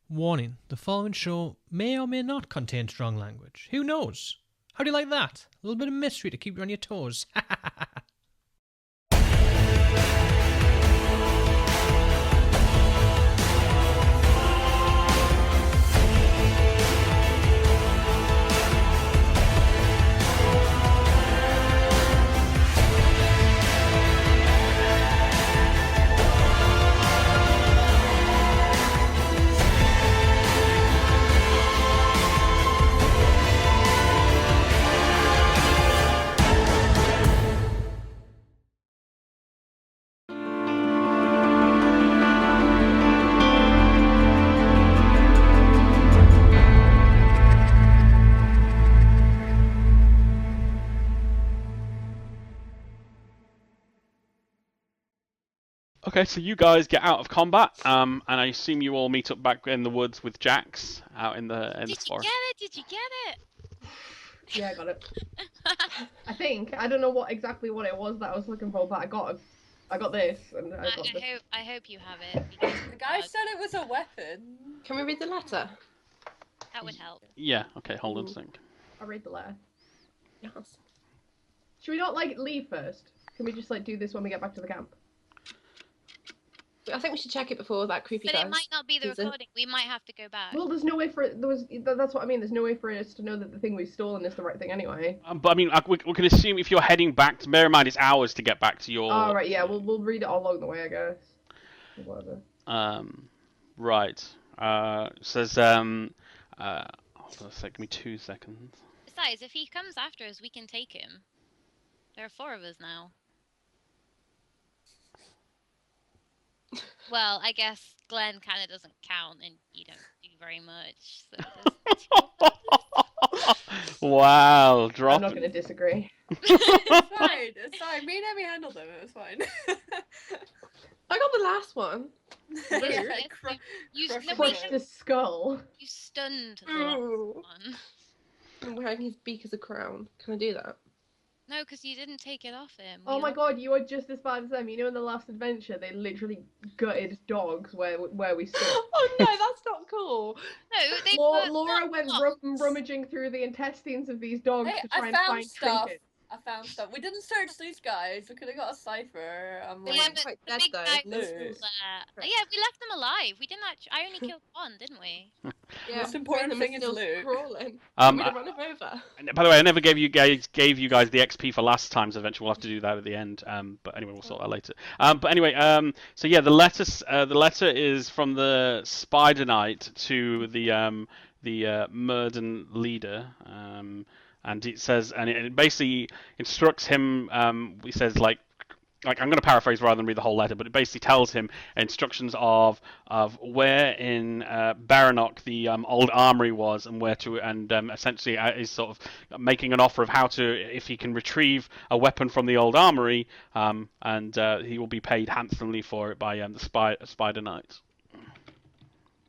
Warning, the following show may or may not contain strong language. Who knows? How do you like that? A little bit of mystery to keep you on your toes. Okay, so you guys get out of combat, and I assume you all meet up back in the woods with Jax out in the Did you forest. get it? Did you get it? Yeah, I got it. I think. I don't know exactly what it was that I was looking for, but I got this, and I got this. I hope you have it. Because The guy said it was a weapon. Can we read the letter? that would help. Yeah. Okay. Hold on a second. I'll read the letter. Yes. Should we not, leave first? Can we just, do this when we get back to the camp? I think we should check it before that creepy But guy. it might not be the Is it? recording. We might have to go back. Well, there's no way for it. That's what I mean. There's no way for us to know that the thing we've stolen is the right thing anyway. But I mean, we can assume if you're heading back, bear in mind it's hours to get back to your. Oh right, yeah. We'll read it all along the way, I guess. Whatever. Right. Says hold on a sec. Give me 2 seconds. Besides, if he comes after us, we can take him. There are 4 of us now. Well, I guess Glenn kind of doesn't count, and you don't do very much. So Wow, I'm drop. not going to disagree. It's fine. Me and Emmy handled it. It was fine. I got the last one. Yes, you Crushed his skull. You stunned the last Ooh. one. I'm wearing his beak as a crown. Can I do that? No, because you didn't take it off him. Oh my god, you are just as bad as them. You know, in the last adventure, they literally gutted dogs where we stood. Oh no, that's not cool. No, they Laura went rummaging through the intestines of these dogs Hey, to try I and found find stuff. trinkets. I found stuff. We didn't search these guys. We could have got a cipher. They Yeah, weren't but quite the dead big though. guy No. was still there. Yeah, we left them alive. We didn't actually. I only killed one, didn't we? Yeah, Most important them thing is still loot. crawling. Um, We'd have run him over. By the way, I never gave you guys the XP for last time's adventure. We'll have to do that at the end. But anyway, we'll sort that later. But anyway, so yeah, the letter is from the Spider Knight to the Murden leader. And it says, and it basically instructs him. He says like I'm going to paraphrase rather than read the whole letter, but it basically tells him instructions of where in Baranok the old armory was and where to, and essentially is sort of making an offer of how to, if he can retrieve a weapon from the old armory, and he will be paid handsomely for it by the Spider Knight.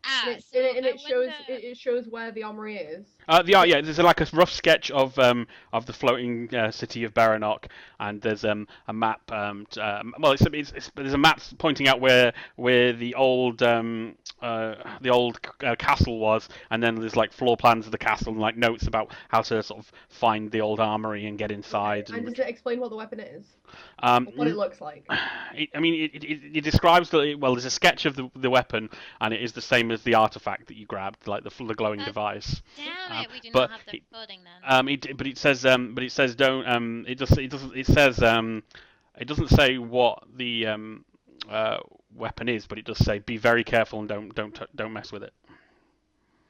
And So it shows where the armory is. Yeah, there's like a rough sketch of the floating city of Baranok, and there's a map. There's a map pointing out where the old castle was, and then there's like floor plans of the castle and like notes about how to sort of find the old armory and get inside. And does it explain what the weapon is? Um, What it looks like? It describes there's a sketch of the weapon, and it is the same as the artifact that you grabbed, like the glowing device. Damn it, we do but not have the recording then. It doesn't say what the weapon is, but it does say be very careful and don't mess with it.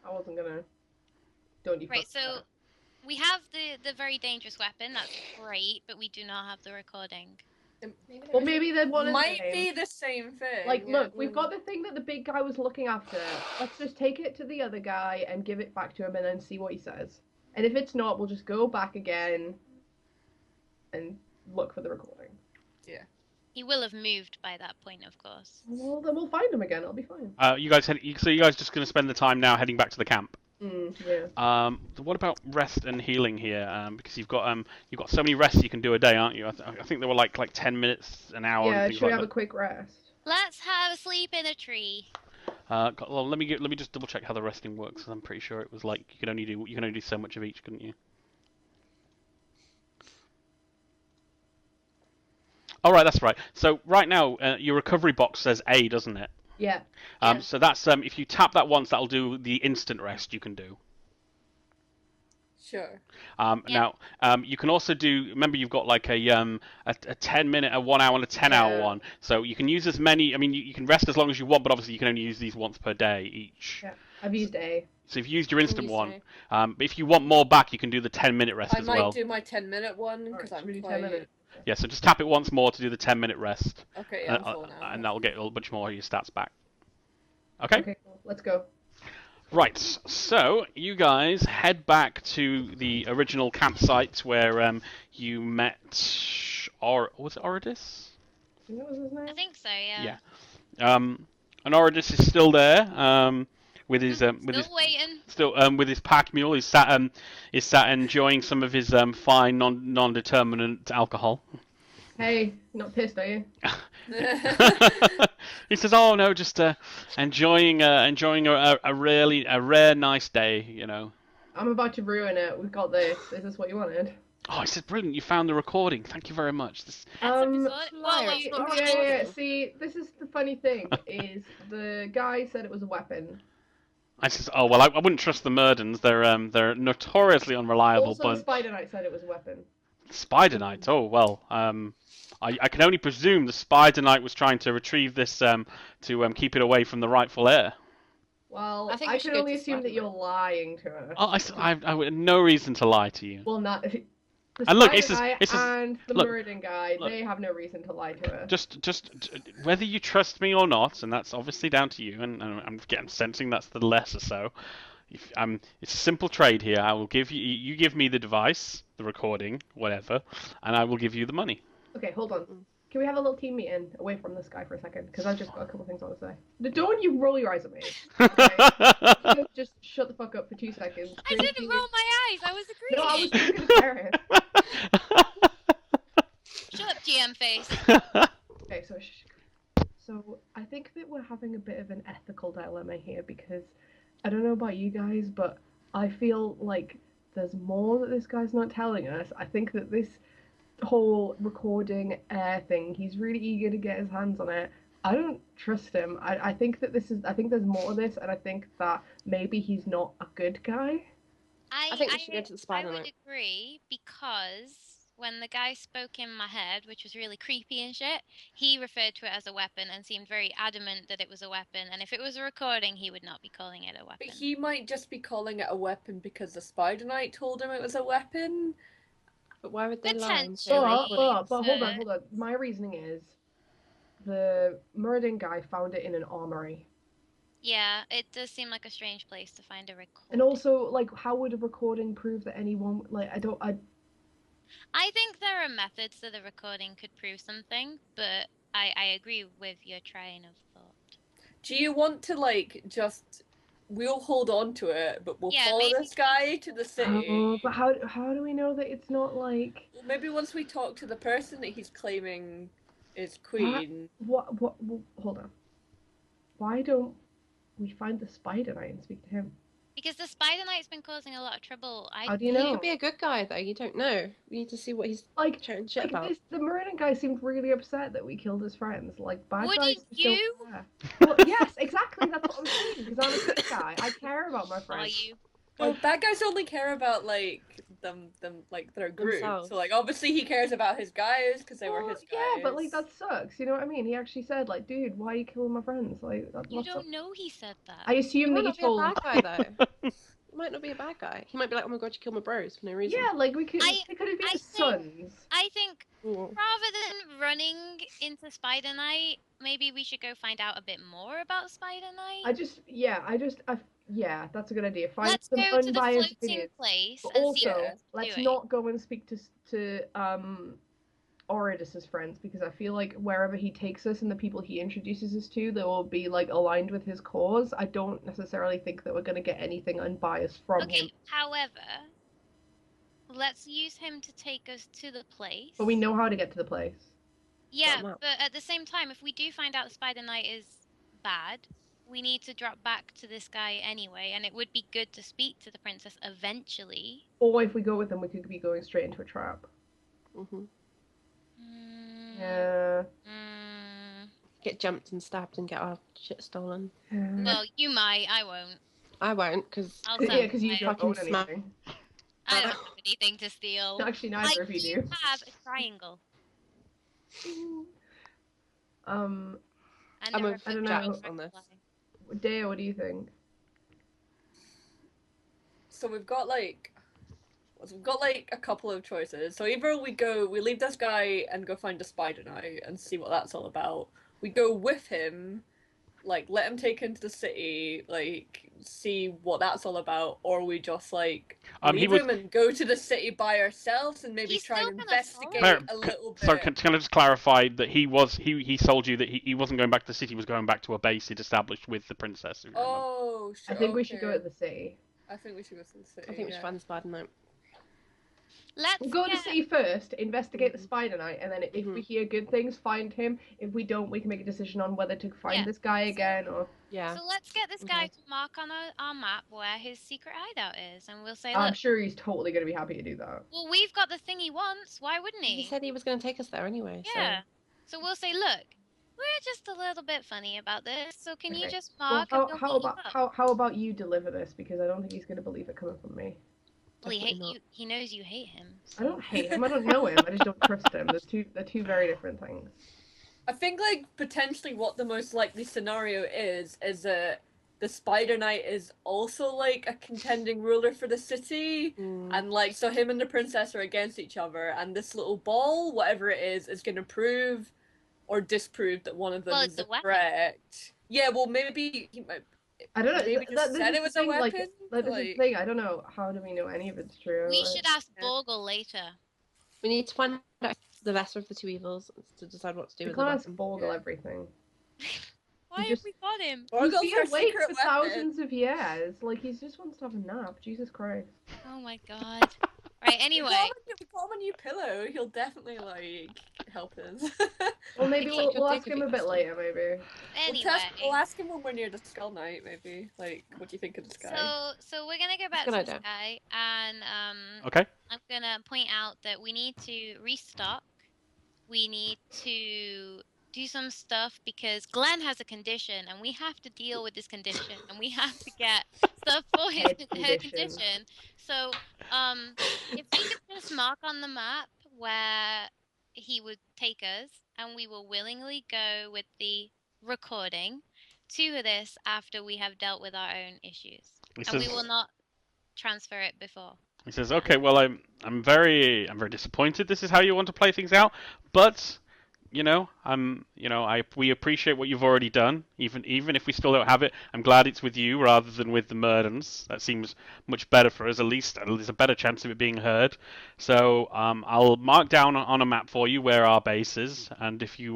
I wasn't gonna. Don't you? Right, fuck so with that. we have the very dangerous weapon. That's great, but we do not have the recording. Well, maybe they'd want to. Might be the same thing. Look, we've got the thing that the big guy was looking after. Let's just take it to the other guy and give it back to him and then see what he says. And if it's not, we'll just go back again and look for the recording. Yeah. He will have moved by that point, of course. Well, then we'll find him again. It'll be fine. You guys just going to spend the time now heading back to the camp. Yeah. What about rest and healing here? Because you've got so many rests you can do a day, aren't you? I think there were like 10 minutes, an hour. Yeah, and things should we like have a that. quick rest? Let's have a sleep in a tree. Well, let me just double check how the resting works. 'Cause I'm pretty sure it was like you can only do so much of each, couldn't you? Oh right, that's right. So right now your recovery box says A, doesn't it? Yeah. Yeah. So that's if you tap that once, that'll do the instant rest you can do. Sure. Yeah. Now, you can also do. Remember, you've got like a 10-minute, a 1 hour, and a 10-hour Yeah. one. So you can use as many. I mean, you can rest as long as you want, but obviously you can only use these once per day each. Yeah. I've used A. So if you used your instant used one, A. but if you want more back, you can do the 10-minute rest I as might well. do my 10-minute one because Alright, I'm should we do 10 quite. minutes? Yeah. So just tap it once more to do the 10-minute rest, Okay, yeah, I'm full now. and that'll get a bunch more of your stats back. Okay. Okay, cool. Let's go. Right, so you guys head back to the original campsite where you met, was it Oridis? I think that was his name. I think so. Yeah. Yeah. And Oridis is still there, with his Still waiting. with his pack mule. He's sat enjoying some of his fine non-determinant alcohol. Hey, not pissed, are you? He says, "Oh no, just enjoying a rare nice day, you know." I'm about to ruin it. We've got this. Is this what you wanted? Oh, I said, "Brilliant! You found the recording. Thank you very much." That's episode. Well, liar. it's It's not not recording. Yeah. See, this is the funny thing, is the guy said it was a weapon. I says, "Oh well, I wouldn't trust the Murdens. They're notoriously unreliable." Also, But the Spider Knight said it was a weapon. Spider Knight. Oh well. I can only presume the Spider Knight was trying to retrieve this to keep it away from the rightful heir. Well, I think I we should can go only to assume that Spider-Man. you're lying to us. Oh, I would no reason to lie to you. Well, not the And look, Spider Guy it's and the look, Murden guy. look. They have no reason to lie to us. Just whether you trust me or not, and that's obviously down to you. And I'm sensing that's the lesser so. It's a simple trade here. I will give you give me the device, the recording, whatever, and I will give you the money. Okay, hold on. Can we have a little team meeting away from this guy for a second? Because I've just got a couple things I want to say. Don't you roll your eyes at me. Okay? Just shut the fuck up for 2 seconds. I didn't roll my eyes. I was No, I agreeing. was talking to Karen. Shut up, GM face. Okay, so I think that we're having a bit of an ethical dilemma here because I don't know about you guys, but I feel like there's more that this guy's not telling us. I think that this whole recording air thing, he's really eager to get his hands on it. I don't trust him. I think that I think there's more to this, and I think that maybe he's not a good guy. I think we should go to the Spider I would Knight. agree because when the guy spoke in my head, which was really creepy and shit, he referred to it as a weapon and seemed very adamant that it was a weapon. And if it was a recording, he would not be calling it a But weapon. he might just be calling it a weapon because the Spider Knight told him it was a weapon. But why would they lie and say Potentially. recording? But hold on. My reasoning is the Murden guy found it in an armory. Yeah, it does seem like a strange place to find a recording. And also, like, how would a recording prove that anyone, like, I think there are methods that the recording could prove something, but I agree with your train of thought. Do you want to, like, just... We'll hold on to it, but we'll Yeah, follow maybe this guy to the city. but how do we know that it's not, like... Well, maybe once we talk to the person that he's claiming is queen. What, hold on. Why don't we find the Spider Knight and speak to him? Because the Spider Knight's been causing a lot of trouble. How do you He know? could be a good guy, though. You don't know. We need to see what he's Like, chatting shit about. the Murden guy seemed really upset that we killed his friends. Like, bad Wouldn't guys just you? don't care. Well, yes, exactly. That's what I'm saying. Because I'm a good guy. I care about my Are friends. you? Well, bad guys only care about, like, them like, their group. Themselves. So, like, obviously he cares about his guys, because they were Well, his guys. yeah, but like that sucks. You know what I mean? He actually said, like, dude, why are you killing my friends? Like, that You what's don't up? know he said that. I He assume might that not he be a told. bad guy, though. He might not be a bad guy. He might be like, oh my god, you killed my bros for no reason. Yeah, like we could. I- They could have been I his think- sons. I think Ooh. rather than running into Spider Knight, maybe we should go find out a bit more about Spider Knight. Yeah, that's a good idea. Find Let's some go to the unbiased floating opinions. place But and see also, what let's doing. not go and speak to Oridus's friends because I feel like wherever he takes us and the people he introduces us to, they will be like aligned with his cause. I don't necessarily think that we're gonna get anything unbiased from him. Okay, however, let's use him to take us to the place. But we know how to get to the place. Yeah, Got him up. but at the same time, if we do find out the Spider Knight is bad, we need to drop back to this guy anyway, and it would be good to speak to the princess eventually. Or if we go with them, we could be going straight into a trap. Hmm. Yeah. Get jumped and stabbed and get our shit stolen. Well, you might. I won't. I won't, because I'll Yeah, sell because you my- don't fucking own smack. anything. I don't have anything to steal. Actually, neither of you do. have a triangle. Um, And I'm a a river I don't jack know. on this. Deo, what do you think? So we've got like a couple of choices. So either we leave this guy and go find a spider knight and see what that's all about. We go with him, like let him take into the city, like see what that's all about, or we just like leave him and go to the city by ourselves and maybe He's try and still gonna investigate follow a little bit. So can I just clarify that he told you that he wasn't going back to the city, he was going back to a base he'd established with the princess. If you remember. Oh, I think we should go at the city. I think we should go to the city. I think we should find the spider knight. Let's We'll go to the get- city first, investigate the spider knight, and then if we hear good things, find him. If we don't, we can make a decision on whether to find Yeah. this guy again or. Yeah. So let's get this guy Okay. to mark on our map where his secret hideout is, and we'll say, I'm look, sure he's totally going to be happy to do that. well, we've got the thing he wants. Why wouldn't He he? said he was going to take us there anyway. Yeah. So we'll say, look, we're just a little bit funny about this, so can you Okay. just Well, mark and we'll how meet you about up? how about you deliver this, because I don't think he's going to believe it coming from me. Well, he Definitely hate you. He knows you hate him. I don't hate him. I don't know him. I just don't trust him. They're two very different things. I think like potentially what the most likely scenario is that the Spider Knight is also like a contending ruler for the city, and like so him and the princess are against each other, and this little ball, whatever it is going to prove or disprove that one of them Well, is it's a the weapon. correct. Yeah, well maybe he might. I don't know. Maybe just this said is it the was a thing, like, weapon, this is the like- thing. I don't know. How do we know any of it's true? We Like- should ask Yeah. Borgle later. We need to find out the lesser of the two evils to decide what to do We with the can't ask weapon. Borgle Yeah. everything. Why just- have we got him? He's Borgle's been our awake secret for weapon. thousands of years. Like, he just wants to have a nap. Jesus Christ. Oh my god. Right, anyway. We call him a new pillow. He'll definitely like help us. Well, maybe Okay, we'll he'll ask take him a a few bit questions. later, maybe. Anyway. We'll ask him when we're near the Skull Knight, maybe. Like, what do you think of this guy? So we're gonna go back Good to this idea. guy, and Okay. I'm gonna point out that we need to restock. We need to do some stuff because Glenn has a condition, and we have to deal with this condition, and we have to get stuff for his Head her condition. condition. So, if we could just mark on the map where he would take us, and we will willingly go with the recording to this after we have dealt with our own issues, He and we says, will not transfer it before. he says, okay, well, I'm very disappointed. This is how you want to play things out, but we appreciate what you've already done. Even if we still don't have it, I'm glad it's with you rather than with the Murdens. That seems much better for us. At least there's a better chance of it being heard. So I'll mark down on a map for you where our base is, and if you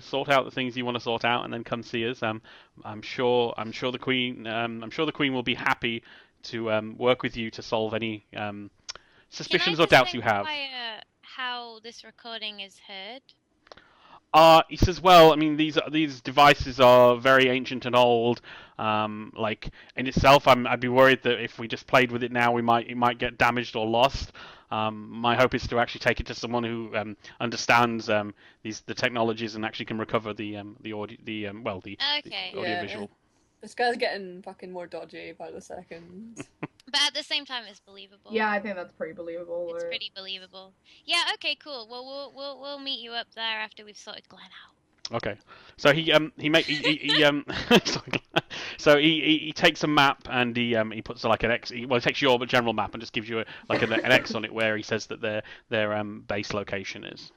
sort out the things you want to sort out and then come see us, I'm sure the Queen will be happy to work with you to solve any suspicions or doubts you have. How this recording is heard? He says, well, I mean, these devices are very ancient and old. Like in itself, I'd be worried that if we just played with it now, it might get damaged or lost. My hope is to actually take it to someone who understands the technologies and actually can recover the audio, Okay. the audiovisual. This guy's getting fucking more dodgy by the second. But at the same time, it's believable. Yeah, I think that's pretty believable. It's pretty believable. Yeah. Okay. Cool. Well, we'll meet you up there after we've sorted Glenn out. Okay, so he so he takes a map and he puts like an X. He takes your general map and just gives you an X on it where he says that their base location is.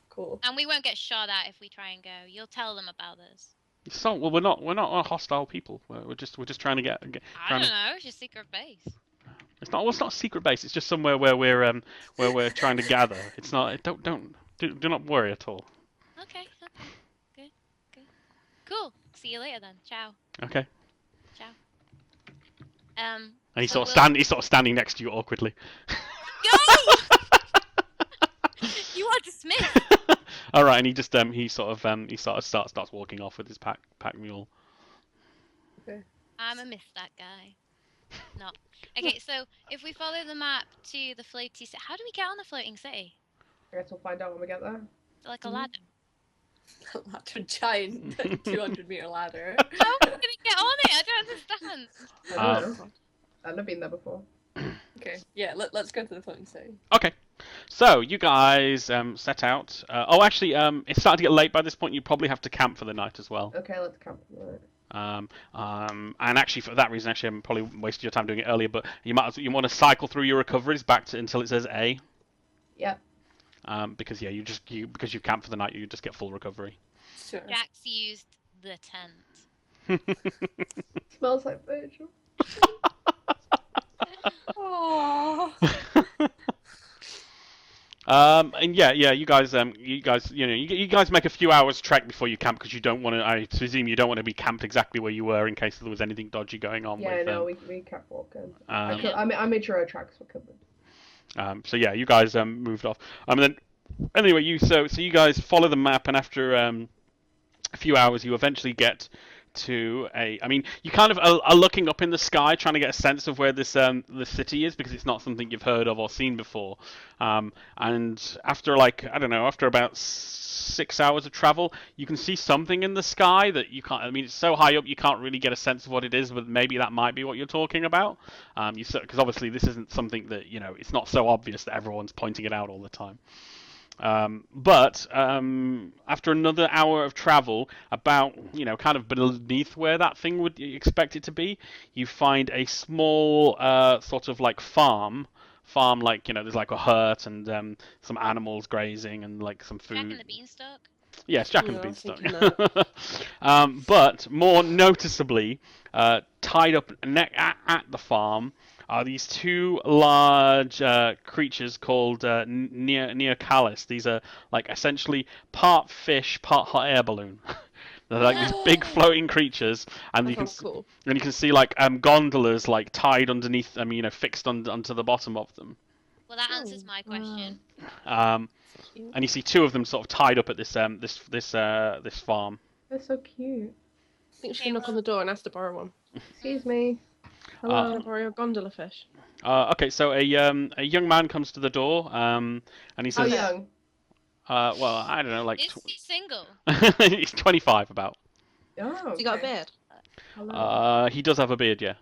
Cool. And we won't get shot at if we try and go. You'll tell them about us. So well, we're not hostile people. We're just trying to get. I trying don't to, know. It's your secret base. It's not a secret base. It's just somewhere where we're trying to gather. It's not. Do not worry at all. Okay. Good. Cool. See you later then. Ciao. Okay. Ciao. And he's so sort of standing next to you awkwardly. Go! You are dismissed. All right, and he starts walking off with his pack mule. Okay. I'ma miss that guy. No. Okay, so if we follow the map to the floaty city, how do we get on the floating city? I guess we'll find out when we get there. Like a ladder. That's a giant 200-meter ladder. How are we gonna get on it? I don't understand. I don't know. I've never been there before. Okay, yeah, let's go to the floating city. Okay. So you guys set out. Oh, actually, it's starting to get late by this point. You probably have to camp for the night as well. Okay, let's camp. Right. And actually, for that reason, actually, I'm probably wasted your time doing it earlier. But you want to cycle through your recoveries back to until it says A. Yep. Because yeah, because you've camped for the night, you just get full recovery. Sure. Jax used the tent. Smells like Virgil. Aww. And yeah, you guys, you guys make a few hours trek before you camp because you don't want to. I presume you don't want to be camped exactly where you were in case there was anything dodgy going on. Yeah, with, no, we kept walking. Yeah. I made sure our tracks were covered. So yeah, you guys moved off. And then anyway, so you guys follow the map, and after a few hours, you eventually get to I mean, you kind of are looking up in the sky, trying to get a sense of where this the city is because it's not something you've heard of or seen before. And after after about 6 hours of travel, you can see something in the sky that you can't. I mean, it's so high up you can't really get a sense of what it is, but maybe that might be what you're talking about. Because obviously this isn't something that it's not so obvious that everyone's pointing it out all the time. But after another hour of travel, about kind of beneath where that thing would you expect it to be, you find a small sort of like farm. Like there's like a hut and some animals grazing and like some food. Jack and the Beanstalk. Yes, Jack and Yeah, the I was Beanstalk. thinking But more noticeably, tied up at the farm are these two large creatures called Neocalis. These are like essentially part fish, part hot air balloon. They're like these big floating creatures, and That you can sounds cool. and you can see like gondolas like tied underneath them, fixed onto the bottom of them. Well, that answers my question. And you see two of them sort of tied up at this farm. They're so cute. I think we should knock on the door and ask to borrow one. Excuse me. Can Hello. I borrow your gondola fish? Okay, so a young man comes to the door, and he How says, young? well, I don't know, like Is he single? he's 25 about. Oh, Has he got a okay. beard? Hello. He does have a beard, yeah.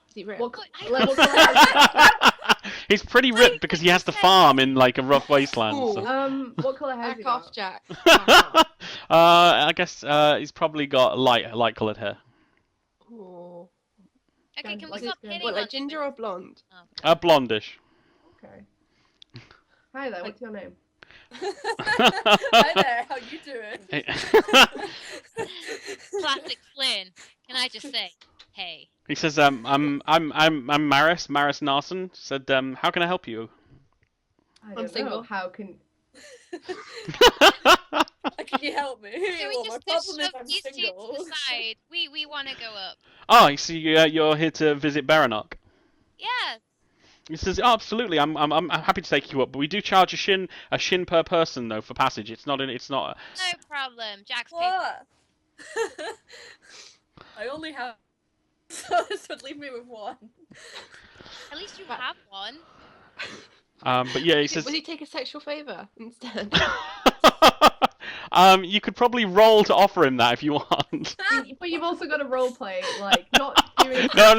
Is he ripped? What, I like, don't what color He's pretty ripped because he has to farm in like a rough wasteland. Ooh. So. what color has he Back off, got? Jack. I guess he's probably got light coloured hair. Ooh. Okay, can we Like stop it's- hitting What, on like ginger or blonde? Blondish. Okay. Hi there, what's your name? Hi there, how you doing? Classic Flynn. Can I just say, hey? He says, I'm Maris Narson. Said, how can I help you? I don't single. know. How can... Can you help me? Can we Well, my just problem is shove I'm these two to single. the side? We want to go up. Oh, I see. You're here to visit Baranok. Yes. He says, oh, absolutely. I'm happy to take you up, but we do charge a shin per person though for passage. It's not. No problem. Jack's paid. What? I only have. So this would leave me with one. At least you have one. But yeah, he says. Would he take a sexual favour instead? You could probably roll to offer him that if you want. But you've also got to roleplay, like, not doing it. No.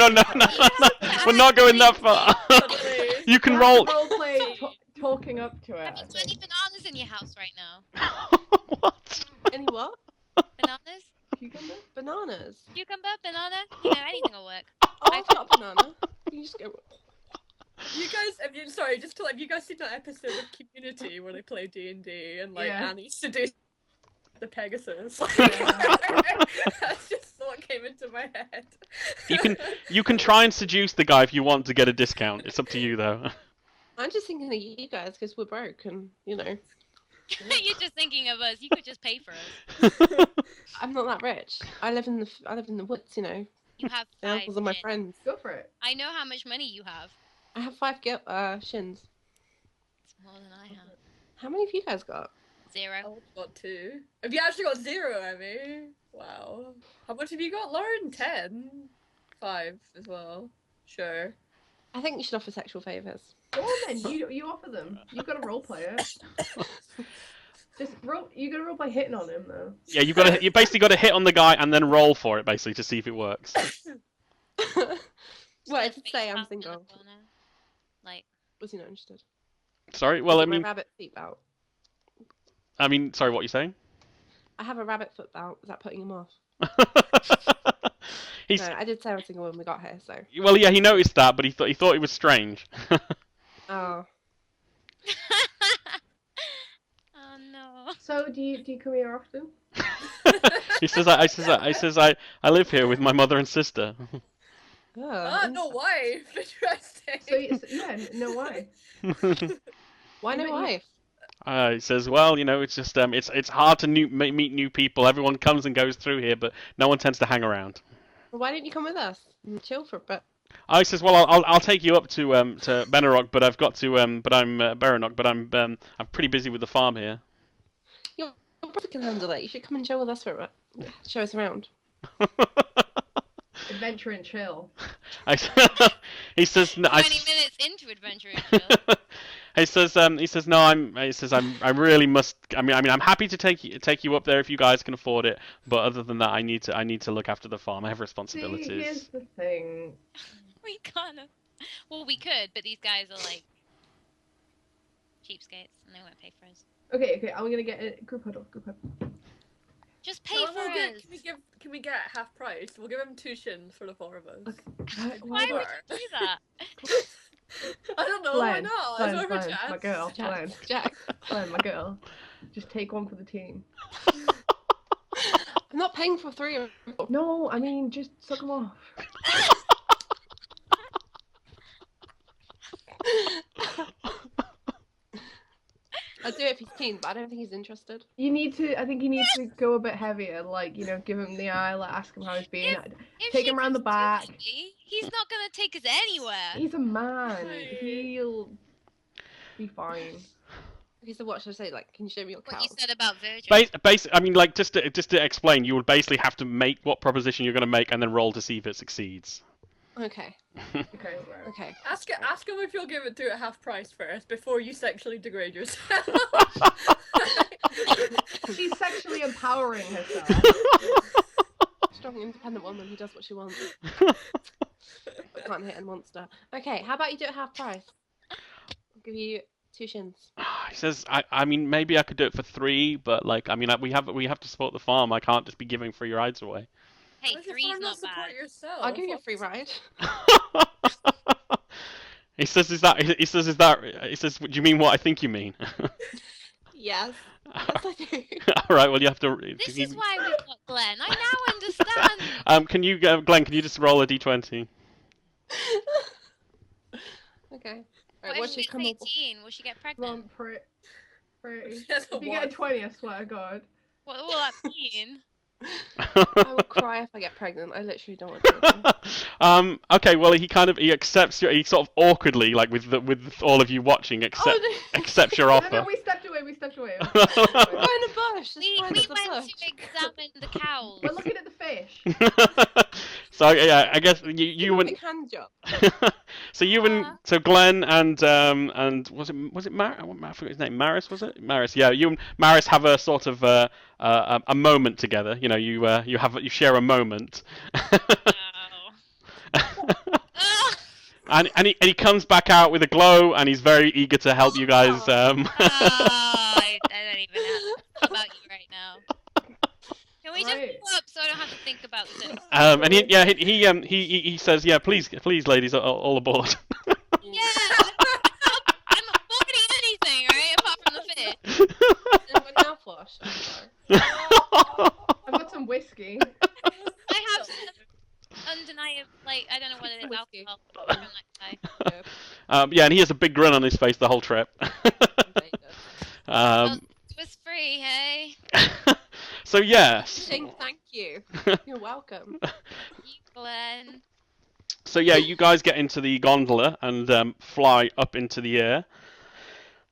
We're not going that far. Please. You can You roll. have to roleplay talking up to it. Have you got any bananas in your house right now? What? Any what? Bananas? Cucumber? Bananas. Cucumber? Banana? You know, anything will work. Oh, I've got a banana. You just go. You guys, have you guys seen that episode of Community where they play D&D and like Yeah. Annie used to do the Pegasus? Yeah. That's just what came into my head. You can try and seduce the guy if you want to get a discount. It's up to you though. I'm just thinking of you guys because we're broke and, you know, You're just thinking of us. You could just pay for us. I'm not that rich. I live in the woods, you know. You have The 5 uncles are my shins. friends. Go for it. I know how much money you have. I have 5 shins. It's more than I have. How many have you guys got? 0. I've got 2. Have you actually got 0, Emmy? Wow. How much have you got, Lauren? 10? 5 as well. Sure. I think you should offer sexual favors. Go on then, you offer them. You've got to roleplay it. Just you got to roleplay hitting on him though. Yeah, you basically got to hit on the guy and then roll for it basically to see if it works. Well, I Just did face say I'm palm in the single. corner. Like, Was he not interested? Sorry. Well, I My mean, rabbit feet belt. sorry. What are you saying? I have a rabbit foot belt. Is that putting him off? He's No, I did say I was single when we got here, so. well, yeah. He noticed that, but he thought it was strange. Oh. oh no. So do you come here often? He says, I live here with my mother and sister. Oh. No wife. Interesting. So yeah, no why? Why no But you- wife? He says, well, it's just it's hard to meet new people. Everyone comes and goes through here, but no one tends to hang around. Well, why don't you come with us and chill for a bit? I says, well, I'll take you up to Benarok, but I've got to but I'm Beranok, but I'm pretty busy with the farm here. Your brother can handle it. You should come and chill with us for a bit. Show us around. Adventure and chill. He says, no, 20 minutes into adventure and chill. he says no, I really must. I mean, I'm happy to take you up there if you guys can afford it. But other than that, I need to look after the farm. I have See, responsibilities. here's the thing. We kind of. Well, we could, but these guys are like cheapskates, and they won't pay for us. Okay, I'm gonna get a group huddle. Just pay No, for we'll us. can we get half price? We'll give him 2 shins for the 4 of us. Why Sure. would you do that? I don't know, why Glenn, not? Glenn, It's over Glenn, chat. my girl, Jack. Jack. Glenn, my girl. Just take one for the team. I'm not paying for 3 of them. No, I mean just suck them off. I'll do it if he's keen, but I don't think he's interested. I think you need to go a bit heavier, like, give him the eye, like, ask him how he's been. If Take she him round the comes back. to me, he's not gonna take us anywhere. He's a man. Right. He'll be fine. Okay, so what should I say? Like, can you show me your cow? What you said about Virgin. I mean, like just to explain, you would basically have to make what proposition you're going to make and then roll to see if it succeeds. Okay. Okay, right. Okay. Ask him if you'll give it to at half price first before you sexually degrade yourself. She's sexually empowering herself. Strong, independent woman who does what she wants. But can't hit a monster. Okay, how about you do it half price? I'll give you 2 shins. He says, I mean, maybe I could do it for 3, but like, I mean, we have to support the farm. I can't just be giving free rides away. Hey, Why does your 3's farm not support bad. yourself? I'll give you a free ride. He says, do you mean what I think you mean? Yes. Yes, I do. All right, well, you have to. This is why we've got Glenn. I now understand. Can you, Glenn? Can you just roll a d20? Okay. What Right, if what's she your gets come up? 18? Will she get Come pregnant? on, pretty. Yes, If you get a 20, I swear to God. What will that mean? I will cry if I get pregnant. I literally don't want children. Okay. Well, he accepts he sort of awkwardly, like with all of you watching, accepts your No, offer. we stepped away. We're in a bush. We Just find went us a bush. to examine the cows. We're looking at the fish. So yeah, I guess you Quick and hand job. so Glenn and was it I forgot his name. Maris, was it? Maris. Yeah, you and Maris have a sort of a moment together. You share a moment. Oh. And he comes back out with a glow, and he's very eager to help you guys. I don't even know about you right now. Can we just Right. pull up so I don't have to think about this? And he says, yeah, please, ladies, all aboard. Yeah, I'm avoiding anything, right? Apart from the fish. And we're now flush. I'm sorry. I've got some whiskey. I have some undeniable, like, I don't know what it is, Whiskey. alcohol from that guy. Yeah, and he has a big grin on his face the whole trip. It was free, hey? So yes. Saying thank you. You're welcome. You, Glenn. So yeah, you guys get into the gondola and fly up into the air.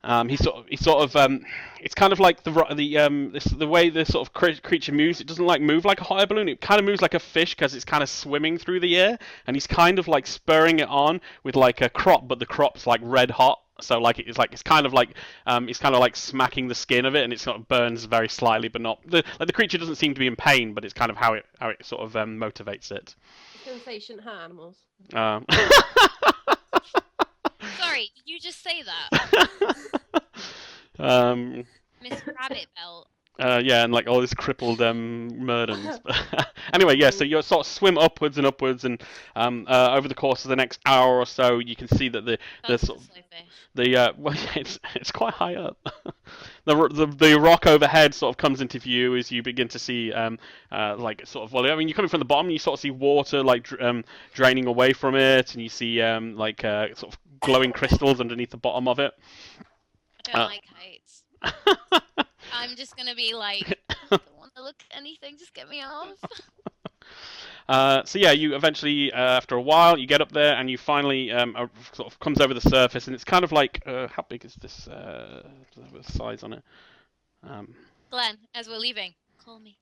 It's kind of like the way the sort of creature moves. It doesn't like move like a hot air balloon. It kind of moves like a fish because it's kind of swimming through the air, and he's kind of like spurring it on with like a crop, but the crop's like red hot. So it's kind of like smacking the skin of it, and it sort of burns very slightly, but not the creature doesn't seem to be in pain, but it's kind of how it sort of motivates it. I was going to say you shouldn't hurt animals. Sorry, did you just say that? Miss Rabbit Belt. Yeah, and like all this crippled Murdens. Anyway, yeah, so you sort of swim upwards and upwards, and over the course of the next hour or so, you can see that the sort of well, it's quite high up. The rock overhead sort of comes into view as you begin to see like sort of, well, I mean, you're coming from the bottom, you sort of see water like draining away from it, and you see like sort of glowing crystals underneath the bottom of it. I don't like heights. I'm just gonna be like, I don't want to look at anything, just get me off. So yeah, you eventually, after a while, you get up there and you finally sort of comes over the surface, and it's kind of like, how big is this? Does it have a size on it? Glenn, as we're leaving, call me.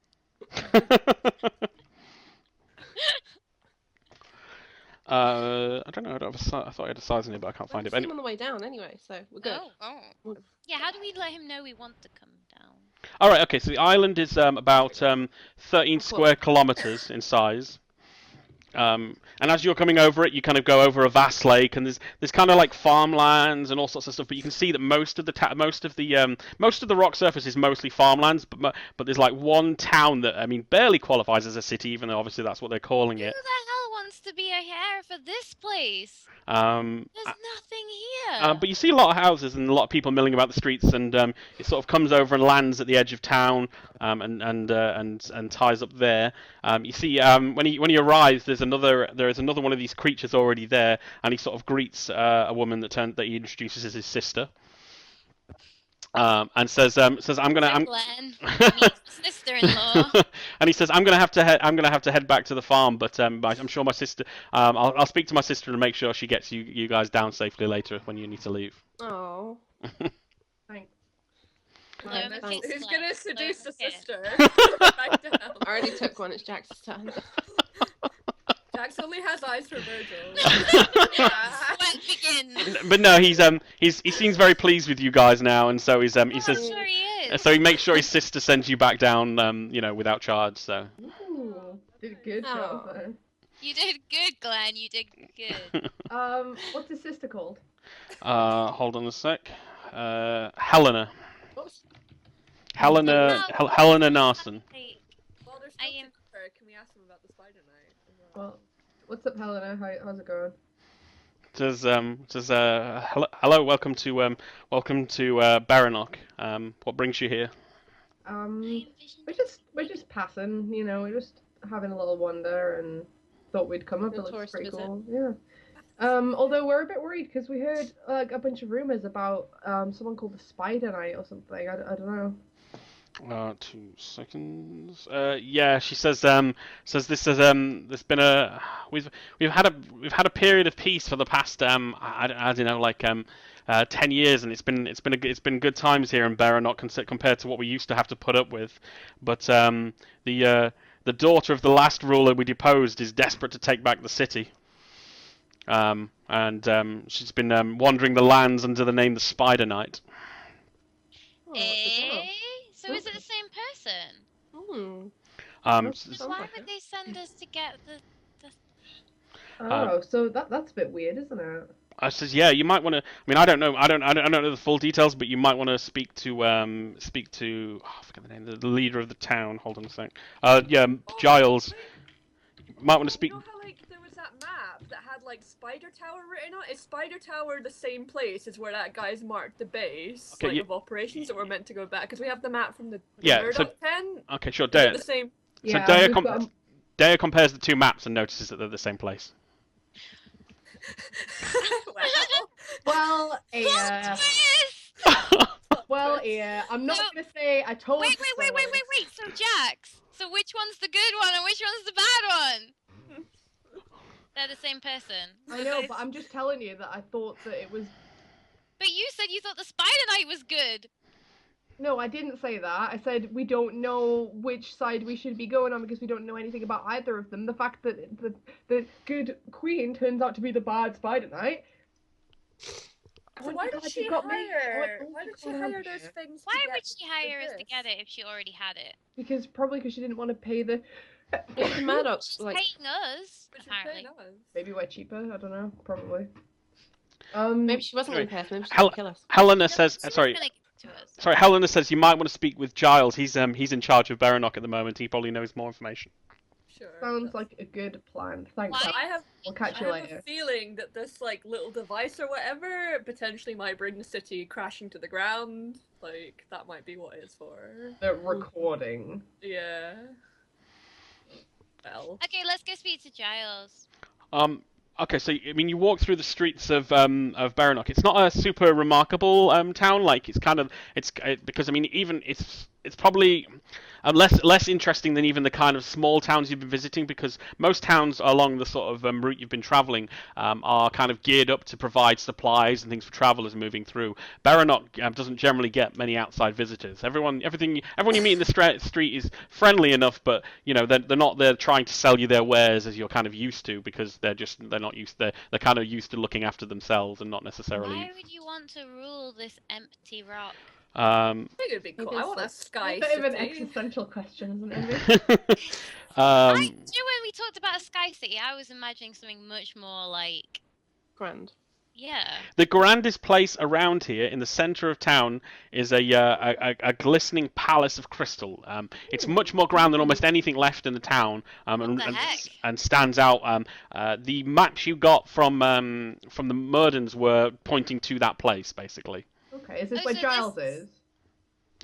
I don't know. I don't have a I thought I had a size on it, but I can't find it. We'll see him on the way down anyway, so we're good. Oh. Yeah, how do we let him know we want to come down? All right. Okay. So the island is about 13 square kilometers in size. And as you're coming over it, you kind of go over a vast lake, and there's kind of like farmlands and all sorts of stuff. But you can see that most of the rock surface is mostly farmlands. But there's like one town that, I mean, barely qualifies as a city, even though obviously that's what they're calling it. Who the hell wants to be a heir for this place? There's nothing here. But you see a lot of houses and a lot of people milling about the streets, and it sort of comes over and lands at the edge of town, and ties up there. You see when he arrives, there is another one of these creatures already there, and he sort of greets a woman that he introduces as his sister. And says I'm gonna Glenn, meet sister-in-law. And he says I'm gonna have to head back to the farm, but I'm sure my sister I'll speak to my sister and make sure she gets you guys down safely later when you need to leave. Oh. Thanks. Who's gonna seduce the sister? I already took one. It's Jack's turn. Jax only has eyes for Virgil. Sweat begins. But no, he seems very pleased with you guys now, and so he says. Sure he is. So he makes sure his sister sends you back down, without charge. So. Ooh, did a good job there. You did good, Glenn. You did good. What's his sister called? Hold on a sec. Helena. Whoops. Helena Narson. Well, there's I am. Can we ask him about the Spider Knight as well? Well, what's up, Helena? How's it going? Says hello, welcome to Baranok. What brings you here? We're just passing, we're just having a little wander and thought we'd come up. It looks pretty cool. Yeah. Although we're a bit worried because we heard like a bunch of rumors about someone called the Spider Knight or something. I don't know. 2 seconds. Yeah, she says this is there's been we've had a period of peace for the past I don't know, like 10 years, and it's been good times here in Baranok compared to what we used to have to put up with. But the daughter of the last ruler we deposed is desperate to take back the city. And she's been wandering the lands under the name the Spider Knight. So is it the same person? Why would they send us to get the... so that's a bit weird, isn't it? I says, yeah, you might want to. I mean, I don't know the full details, but you might want to speak to I forget the name, the leader of the town. Hold on a sec. Yeah, Giles. You might want to speak. You know how there was that map that had Spider Tower written on it? Is Spider Tower the same place as where that guy's marked the base of operations that we're meant to go back? Because we have the map from the Murdoch 10. Okay, sure. Dea. The same. So Dea compares the two maps and notices that they're the same place. Well, yeah. I'm not gonna say I told. Wait. So Jax. So which one's the good one and which one's the bad one? They're the same person. I know, but I'm just telling you that I thought that it was But you said you thought the Spider Knight was good. No, I didn't say that. I said we don't know which side we should be going on because we don't know anything about either of them. The fact that the good queen turns out to be the bad Spider Knight. So why did she hire? Why did she hire those things? Why would she hire us to get it if she already had it? Probably because she didn't want to pay the. Maybe the Murdoch's She's like. paying us, apparently. Maybe we're cheaper. I don't know. Probably. Maybe she wasn't going to pay us. Maybe she was Hel- going to kill us. Helena says, She was sorry. gonna give it to us. Sorry, Helena says you might want to speak with Giles. He's in charge of Baranok at the moment. He probably knows more information. Sure. Sounds like a good plan. Thanks. Why? We'll catch you I have later. a feeling that this like little device or whatever potentially might bring the city crashing to the ground. Like that might be what it's for. The recording. Yeah. Well. Okay, let's go speak to Giles. Okay, so I mean, you walk through the streets of Baranok. It's not a super remarkable town. Like because I mean, even it's probably less interesting than even the kind of small towns you've been visiting, because most towns along the sort of route you've been traveling are kind of geared up to provide supplies and things for travelers moving through. Baranok doesn't generally get many outside visitors. Everyone you meet in the street is friendly enough, but you know they're not there trying to sell you their wares as you're kind of used to, because they're not used. They're kind of used to looking after themselves and not necessarily. Why would you want to rule this empty rock? I think it'd be cool. I want a It's sky a bit of an city. existential question, isn't it? When we talked about a sky city, I was imagining something much more like, Grand. yeah. The grandest place around here, in the center of town, is a glistening palace of crystal. It's much more grand than almost anything left in the town, and stands out. The maps you got from the Murdens were pointing to that place, basically. Okay, is this Oh, where so Giles this- is?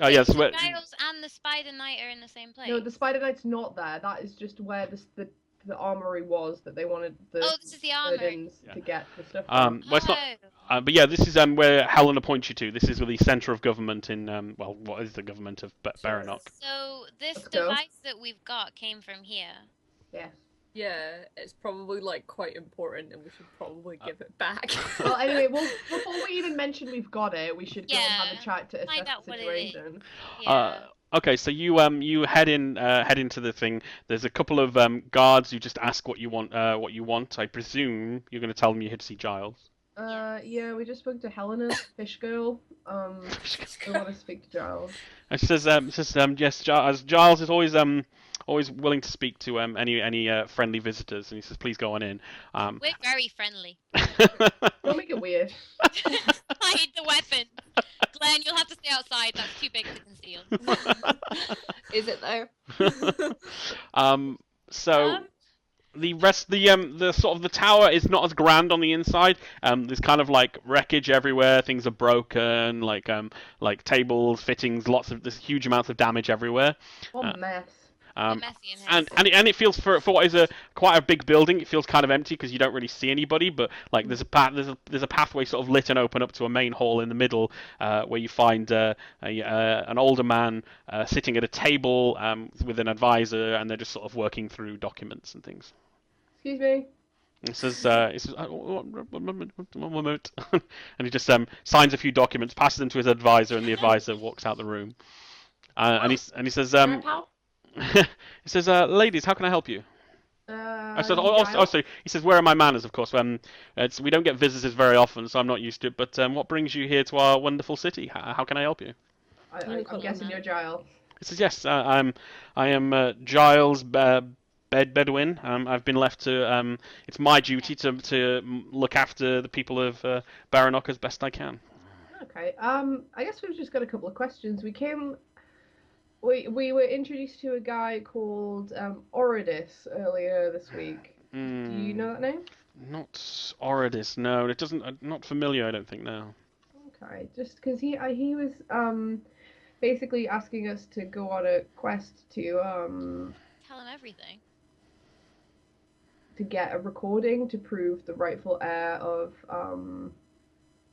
Oh yes, So Giles and the Spider Knight are in the same place. No, the Spider Knight's not there. That is just where the armory was that they wanted the this is the armory. Burdens to get the stuff. well, it's not. Oh. But yeah, this is where Helena points you to. This is the center of government in what is the government of Baranok? So this Let's go. device that we've got came from here. Yes. Yeah, it's probably like quite important, and we should probably give it back. Well, anyway, before we even mention we've got it, we should go and have Yeah, a chat to find assess out the what it is. situation. Yeah. Okay, so you head into the thing. There's a couple of guards. You just ask what you want. I presume you're going to tell them you're here to see Giles. Yeah, we just spoke to Helena, fish girl. We want to speak to Giles. And she says, yes, Giles is always willing to speak to any friendly visitors, and he says, please go on in. We're very friendly. Don't make it weird. Hide the weapon. Glenn, you'll have to stay outside. That's too big to conceal. Is it though? So the sort of the tower is not as grand on the inside. There's kind of like wreckage everywhere. Things are broken, like tables, fittings, there's huge amounts of damage everywhere. What a mess. Messy in here. And it feels for what is quite a big building, it feels kind of empty because you don't really see anybody. But like there's a pathway sort of lit and open up to a main hall in the middle, where you find an older man sitting at a table with an advisor, and they're just sort of working through documents and things. Excuse me. It says, one moment, and he just signs a few documents, passes them to his advisor, and the advisor walks out the room. And he says, he says, ladies, how can I help you? Also, he says, where are my manners? Of course, we don't get visitors very often, so I'm not used to it. But what brings you here to our wonderful city? How can I help you? I'm guessing you're Giles. He says, yes, I am Giles Bedouin. I've been left to. It's my duty to look after the people of Baranok as best I can. Okay. I guess we've just got a couple of questions. We were introduced to a guy called Oridis earlier this week. Do you know that name? Not Oridis, no. It doesn't. Not familiar, I don't think. No. Okay, just because he was basically asking us to go on a quest to Tell him everything. to get a recording to prove the rightful heir of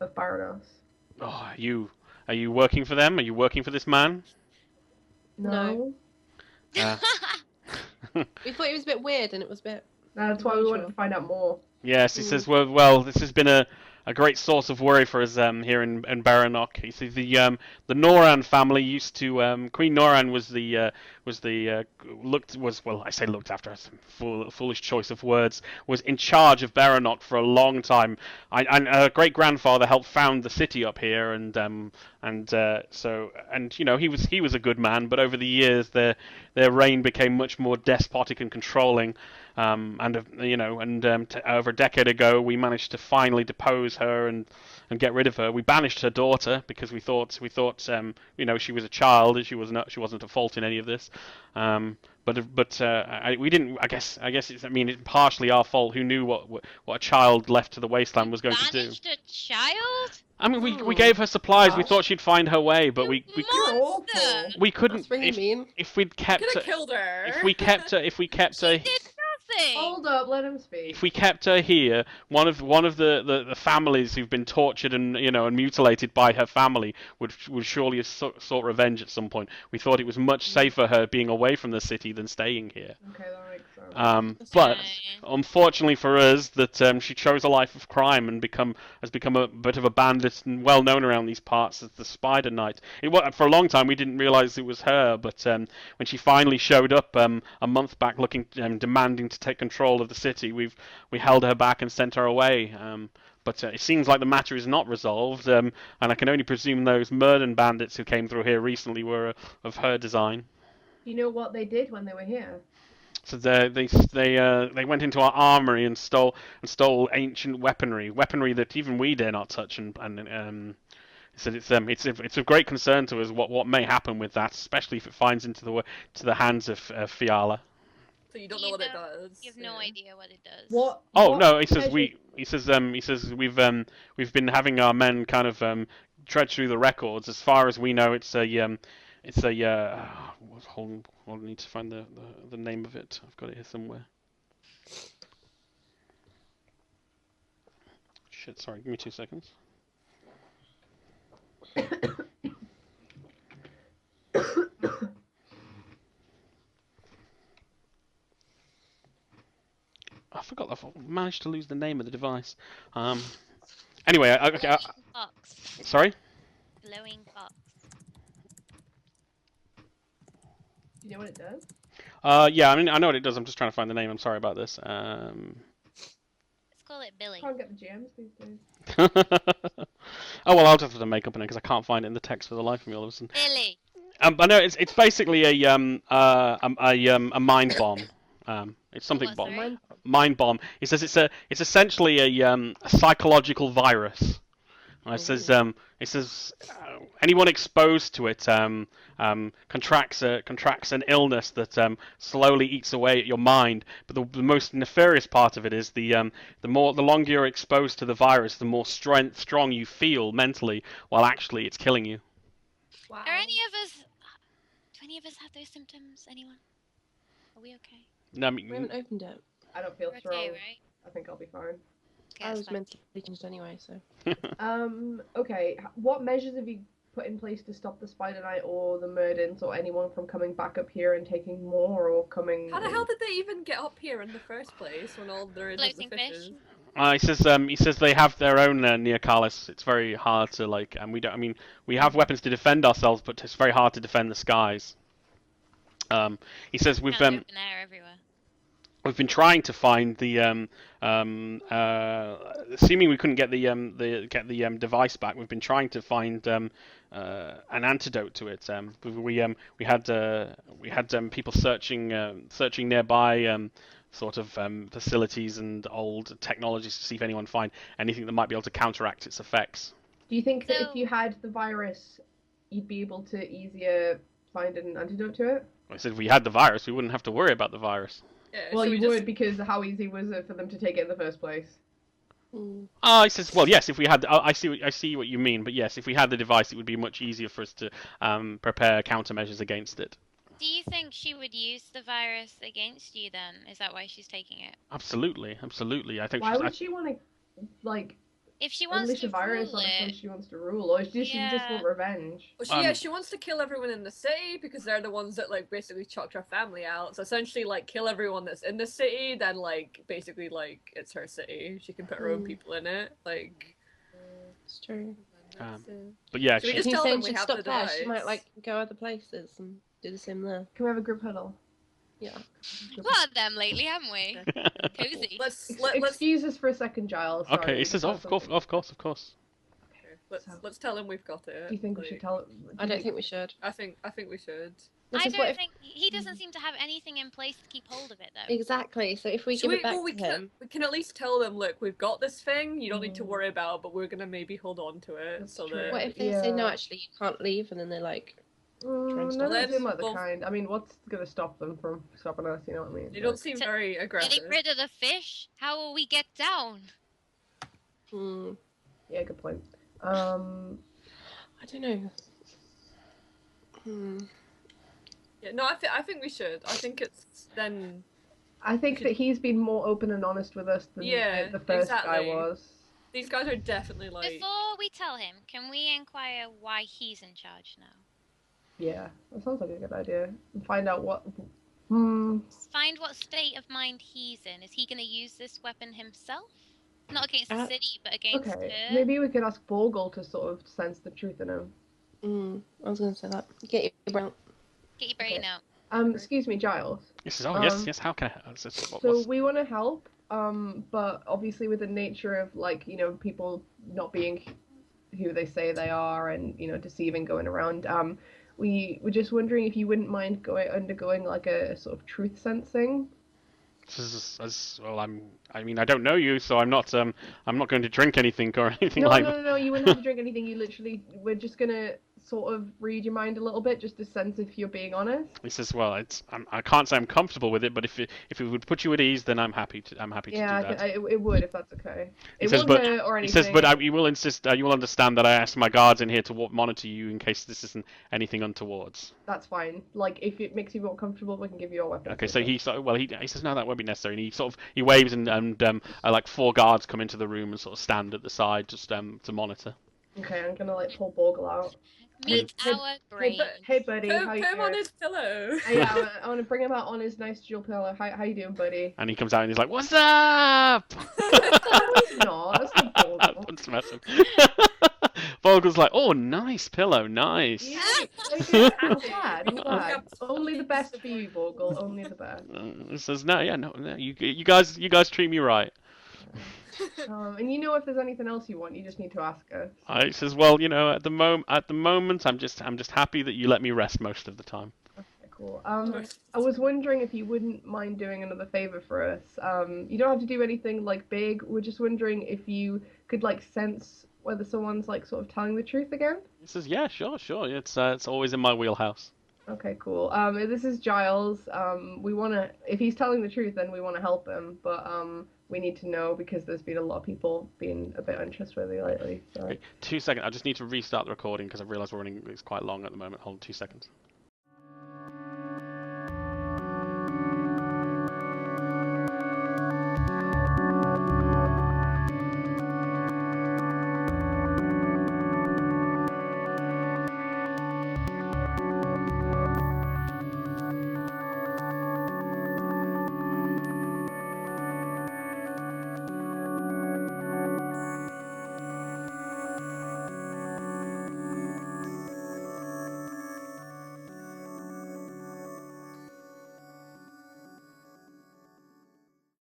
Baranos. Oh, are you working for them? Are you working for this man? No. We thought it was a bit weird, and it was a bit. That's why we wanted to find out more. Yes, he says, well, this has been a a great source of worry for us here in Baranok. You see, the Noran family used to Queen Noran well, I say looked after us, foolish choice of words, was in charge of Baranok for a long time. And her great grandfather helped found the city up here, and you know, he was a good man, but over the years their reign became much more despotic and controlling. Over a decade ago, we managed to finally depose her and get rid of her. We banished her daughter because we thought you know, she was a child and she wasn't at fault in any of this. We didn't. I guess it's. I mean, it's partially our fault. Who knew what a child left to the wasteland was going to do? Banished a child? I mean, we gave her supplies. We Gosh. thought she'd find her way, but we You're awful. couldn't. That's really mean. If we'd kept Could her, have killed her. if we kept her, She did nothing. Hold up, let him speak. if we kept her here, one of the families who've been tortured and, you know, and mutilated by her family would surely have sought revenge at some point. We thought it was much safer her being away from the city than staying here. Okay, that makes sense. But Okay. unfortunately for us, that she chose a life of crime and has become a bit of a bandit and well known around these parts as the Spider Knight. For a long time we didn't realise it was her, but when she finally showed up a month back, looking demanding to take control of the city, we held her back and sent her away. But it seems like the matter is not resolved, and I can only presume those Murden bandits who came through here recently were of her design. Do you know what they did when they were here? So they went into our armory and stole ancient weaponry that even we dare not touch, and said it's of great concern to us what may happen with that, especially if it finds into the hands of Fiala. So you don't know what it does. You have no idea what it does. What? Oh what no, he says measures- we've been having our men kind of dredge through the records. As far as we know, hold on, I need to find the name of it. I've got it here somewhere. Shit, sorry, give me 2 seconds. I forgot. I managed to lose the name of the device. Anyway, Glowing fox. sorry. Glowing fox. Do you know what it does? Yeah, I mean, I know what it does. I'm just trying to find the name. I'm sorry about this. Let's call it Billy. Can't get the gems these days. Oh well, I'll just have to make up a name because I can't find it in the text for the life of me all of a sudden. Billy. But no, it's basically a mind bomb. It's something What, bomb. sorry? Mind bomb. It says it's essentially a psychological virus. It says anyone exposed to it contracts an illness that slowly eats away at your mind. But the most nefarious part of it is the longer you're exposed to the virus, the more strong you feel mentally, while actually it's killing you. Wow. Are any of us? Do any of us have those symptoms? Anyone? Are we okay? No, I We mean, haven't opened it. I don't feel We're strong. okay, right? I think I'll be fine. Okay, I that's was fine. mentally changed anyway, so. Okay. What measures have you put in place to stop the Spider Knight or the Murdens or anyone from coming back up here and taking more or coming? How the hell did they even get up here in the first place when all there is Floating the fishes? he says they have their own Neocalis. It's very hard to and we don't. I mean, we have weapons to defend ourselves, but it's very hard to defend the skies. He says we've Kind of open air everywhere. We've been trying to find assuming we couldn't get the device back. We've been trying to find an antidote to it. We had people searching nearby sort of facilities and old technologies to see if anyone find anything that might be able to counteract its effects. Do you think that So- if you had the virus, you'd be able to easier find an antidote to it? I said if we had the virus, we wouldn't have to worry about the virus. Yeah, Well, should you we would just... because how easy was it for them to take it in the first place? He says, well, yes, if we had, I see what you mean, but yes, if we had the device, it would be much easier for us to prepare countermeasures against it. Do you think she would use the virus against you then? Is that why she's taking it? Absolutely. I think Why she's. would she want to, like, If she wants unleash to a virus rule on a place it, she wants to rule, or does she just Yeah. want revenge? Well, she wants to kill everyone in the city because they're the ones that like basically chucked her family out. So essentially, like, kill everyone that's in the city. Then, like, basically, like, it's her city. She can put her own people in it. Like, It's true. But yeah, Should we she, just He's tell saying them we she'd have stop the there. She might device? like go other places and do the same there. Can we have a group huddle? Yeah. We've got them lately, haven't we? Cozy. Let's Excuse us for a second, Giles. Sorry, okay, we he says, just oh, have of course, something. of course, of course. So- let's tell him we've got it. Do you think we should like- tell? I don't think we should. I think we should. This I is what don't if... think he doesn't seem to have anything in place to keep hold of it though. Exactly. So if we Should give it back well, to him, we can at least tell them, look, we've got this thing. You don't need to Mm. worry about, but we're gonna maybe hold on to it. That's So true. that what if they say no? Yeah. Actually, you can't leave, and then they're like, None stop of them them. seem like the Well- kind. I mean, what's gonna stop them from stopping us? You know what I mean? they don't seem So- very aggressive. Getting rid of the fish? How will we get down? hmm, Yeah, good point. I don't know. Yeah, no, I think we should. I think it's then. I think that he's been more open and honest with us than Yeah, the first guy exactly. was. These guys are definitely like. Before we tell him, can we inquire why he's in charge now? Yeah, that sounds like a good idea. And find out what. Find what state of mind he's in. Is he going to use this weapon himself? Not against the city, but against Okay, her? maybe we could ask Bogle to sort of sense the truth in him. I was gonna say that. Get your brown. Get your brain Okay. out. Excuse me, Giles. He says, oh, yes, Um, yes, how can I? This is what So was... we want to help, but obviously with the nature of like people not being who they say they are and deceiving going around. We were just wondering if you wouldn't mind undergoing like a sort of truth sensing. Well, I mean, I don't know you, so I'm not going to drink anything or anything No, like no, that. no, no. You wouldn't have to drink anything. We're just gonna sort of read your mind a little bit, just to sense if you're being honest. He says, well, I can't say I'm comfortable with it, but if it would put you at ease, then I'm happy to Yeah, do that. it would if that's okay. He It says, won't but hurt or he anything. says, but you will insist, you will understand that I asked my guards in here to monitor you in case this isn't anything untowards. That's fine. Like if it makes you more comfortable, we can give you a weapon. Okay, so he says no, that won't be necessary, and he waves and like 4 guards come into the room and sort of stand at the side just to monitor. Okay, I'm gonna like pull Bogle out. Meet Hey, our brains. Hey, buddy, Put how you him on doing? his pillow. Yeah, I want to bring him out on his nice dual pillow. How you doing, buddy? And he comes out and he's like, "What's up?" No, he's not. That's not Bogle. Don't smash him. Vogel's like, "Oh, nice pillow, nice." Yeah, I'm glad. I'm glad. Only the best for you, Bogle. Only the best. He says, "No, you guys treat me right." And if there's anything else you want, you just need to ask us. He says, "Well, at the moment, I'm just happy that you let me rest most of the time." Okay, cool. I was wondering if you wouldn't mind doing another favor for us. You don't have to do anything like big. We're just wondering if you could like sense whether someone's like sort of telling the truth again. He says, "Yeah, sure. It's always in my wheelhouse." Okay, cool. This is Giles. If he's telling the truth, then we wanna help him, but we need to know because there's been a lot of people being a bit untrustworthy lately. So. Okay, 2 seconds. I just need to restart the recording because I realised it's quite long at the moment. Hold on 2 seconds.